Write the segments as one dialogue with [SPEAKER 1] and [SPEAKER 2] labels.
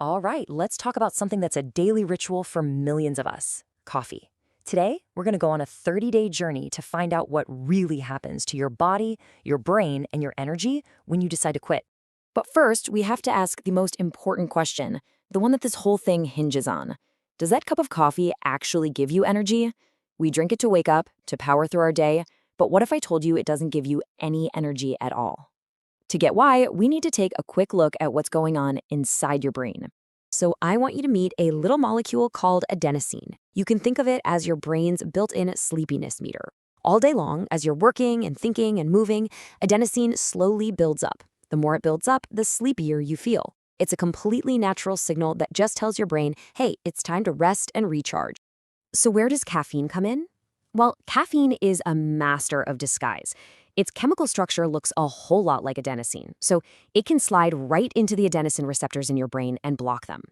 [SPEAKER 1] All right, let's talk about something that's a daily ritual for millions of us: coffee. Today, we're going to go on a 30-day journey to find out what really happens to your body, your brain, and your energy when you decide to quit.
[SPEAKER 2] But first, we have to ask the most important question, the one that this whole thing hinges on. Does that cup of coffee actually give you energy? We drink it to wake up, to power through our day, but what if I told you it doesn't give you any energy at all? To get why, we need to take a quick look at what's going on inside your brain. So I want you to meet a little molecule called adenosine. You can think of it as your brain's built-in sleepiness meter. All day long, as you're working and thinking and moving, adenosine slowly builds up. The more it builds up, the sleepier you feel. It's a completely natural signal that just tells your brain, hey, it's time to rest and recharge. So where does caffeine come in? Well, caffeine is a master of disguise. Its chemical structure looks a whole lot like adenosine, so it can slide right into the adenosine receptors in your brain and block them.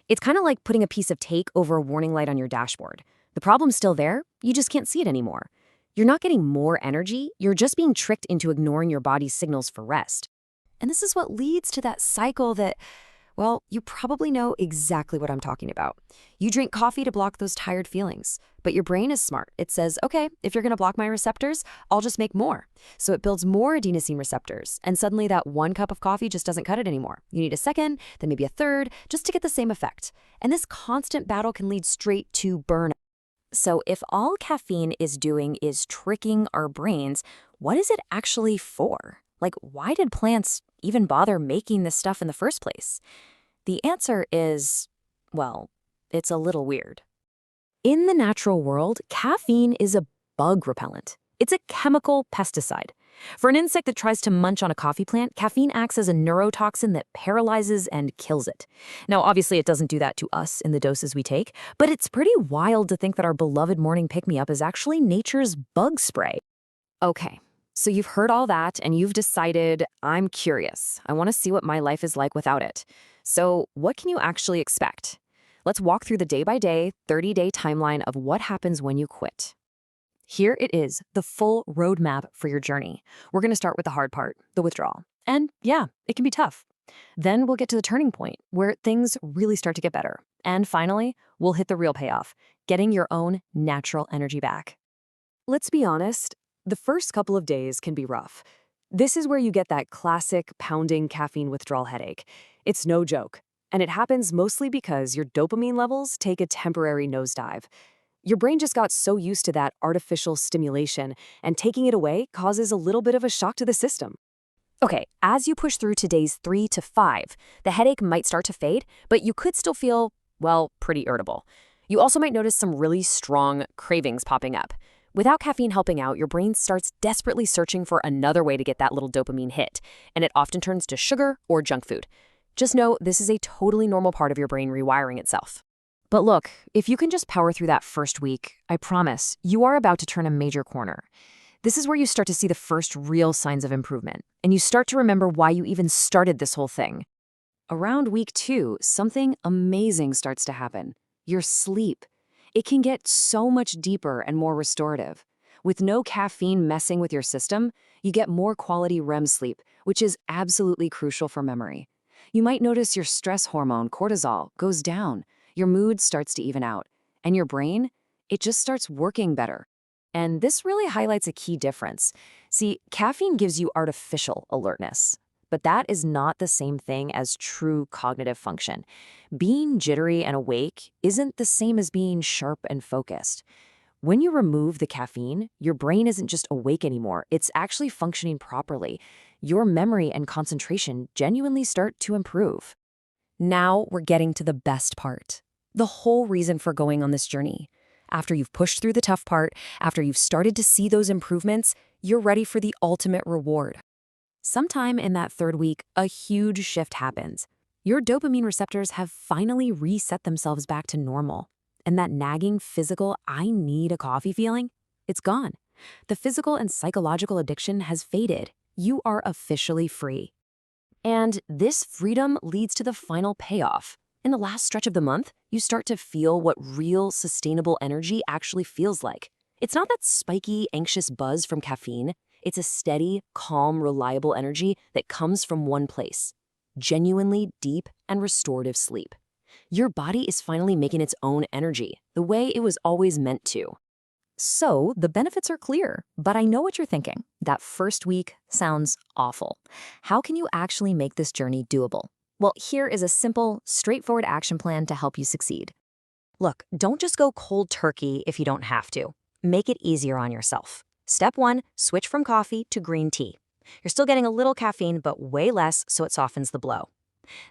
[SPEAKER 2] It's kind of like putting a piece of tape over a warning light on your dashboard. The problem's still there, you just can't see it anymore. You're not getting more energy, you're just being tricked into ignoring your body's signals for rest. And this is what leads to that cycle that, well, you probably know exactly what I'm talking about. You drink coffee to block those tired feelings, but your brain is smart. It says, okay, if you're going to block my receptors, I'll just make more. So it builds more adenosine receptors, and suddenly that one cup of coffee just doesn't cut it anymore. You need a second, then maybe a third, just to get the same effect. And this constant battle can lead straight to burnout. So if all caffeine is doing is tricking our brains, what is it actually for? Like, why did plants even bother making this stuff in the first place? The answer is, well, it's a little weird. In the natural world, caffeine is a bug repellent. It's a chemical pesticide. For an insect that tries to munch on a coffee plant, caffeine acts as a neurotoxin that paralyzes and kills it. Now, obviously, it doesn't do that to us in the doses we take, but it's pretty wild to think that our beloved morning pick-me-up is actually nature's bug spray. Okay. So you've heard all that and you've decided, I'm curious. I want to see what my life is like without it. So what can you actually expect? Let's walk through the day-by-day, 30-day timeline of what happens when you quit. Here it is, the full roadmap for your journey. We're going to start with the hard part, the withdrawal. And yeah, it can be tough. Then we'll get to the turning point where things really start to get better. And finally, we'll hit the real payoff, getting your own natural energy back. Let's be honest. The first couple of days can be rough. This is where you get that classic pounding caffeine withdrawal headache. It's no joke. And it happens mostly because your dopamine levels take a temporary nosedive. Your brain just got so used to that artificial stimulation, and taking it away causes a little bit of a shock to the system. Okay, as you push through to days 3 to 5, the headache might start to fade, but you could still feel, well, pretty irritable. You also might notice some really strong cravings popping up. Without caffeine helping out, your brain starts desperately searching for another way to get that little dopamine hit, and it often turns to sugar or junk food. Just know this is a totally normal part of your brain rewiring itself. But look, if you can just power through that first week, I promise, you are about to turn a major corner. This is where you start to see the first real signs of improvement, and you start to remember why you even started this whole thing. Around week 2, something amazing starts to happen. Your sleep. It can get so much deeper and more restorative. With no caffeine messing with your system, you get more quality REM sleep, which is absolutely crucial for memory. You might notice your stress hormone, cortisol, goes down, your mood starts to even out, and your brain, it just starts working better. And this really highlights a key difference. See, caffeine gives you artificial alertness, but that is not the same thing as true cognitive function. Being jittery and awake isn't the same as being sharp and focused. When you remove the caffeine, your brain isn't just awake anymore, it's actually functioning properly. Your memory and concentration genuinely start to improve. Now we're getting to the best part, the whole reason for going on this journey. After you've pushed through the tough part, after you've started to see those improvements, you're ready for the ultimate reward. Sometime in that 3rd week, a huge shift happens. Your dopamine receptors have finally reset themselves back to normal. And that nagging physical, I need a coffee feeling, it's gone. The physical and psychological addiction has faded. You are officially free. And this freedom leads to the final payoff. In the last stretch of the month, you start to feel what real, sustainable energy actually feels like. It's not that spiky, anxious buzz from caffeine. It's a steady, calm, reliable energy that comes from one place. Genuinely deep, and restorative sleep. Your body is finally making its own energy, the way it was always meant to. So, the benefits are clear, but I know what you're thinking. That first week sounds awful. How can you actually make this journey doable? Well, here is a simple, straightforward action plan to help you succeed.
[SPEAKER 1] Look, don't just go cold turkey if you don't have to. Make it easier on yourself. Step 1, switch from coffee to green tea. You're still getting a little caffeine, but way less, so it softens the blow.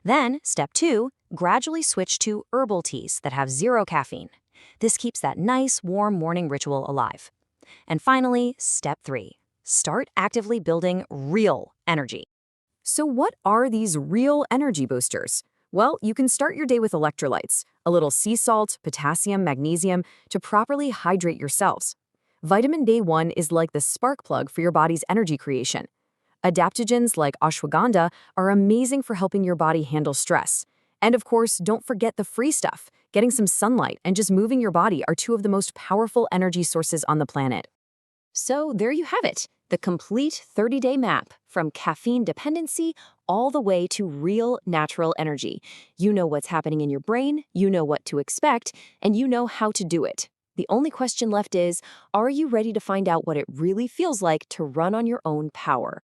[SPEAKER 1] Then, step 2, gradually switch to herbal teas that have 0 caffeine. This keeps that nice, warm morning ritual alive. And finally, step 3, start actively building real energy.
[SPEAKER 2] So, what are these real energy boosters? Well, you can start your day with electrolytes, a little sea salt, potassium, magnesium, to properly hydrate your cells. Vitamin D1 is like the spark plug for your body's energy creation. Adaptogens like ashwagandha are amazing for helping your body handle stress. And of course, don't forget the free stuff. Getting some sunlight and just moving your body are 2 of the most powerful energy sources on the planet. So there you have it, the complete 30-day map from caffeine dependency all the way to real natural energy. You know what's happening in your brain, you know what to expect, and you know how to do it. The only question left is, are you ready to find out what it really feels like to run on your own power?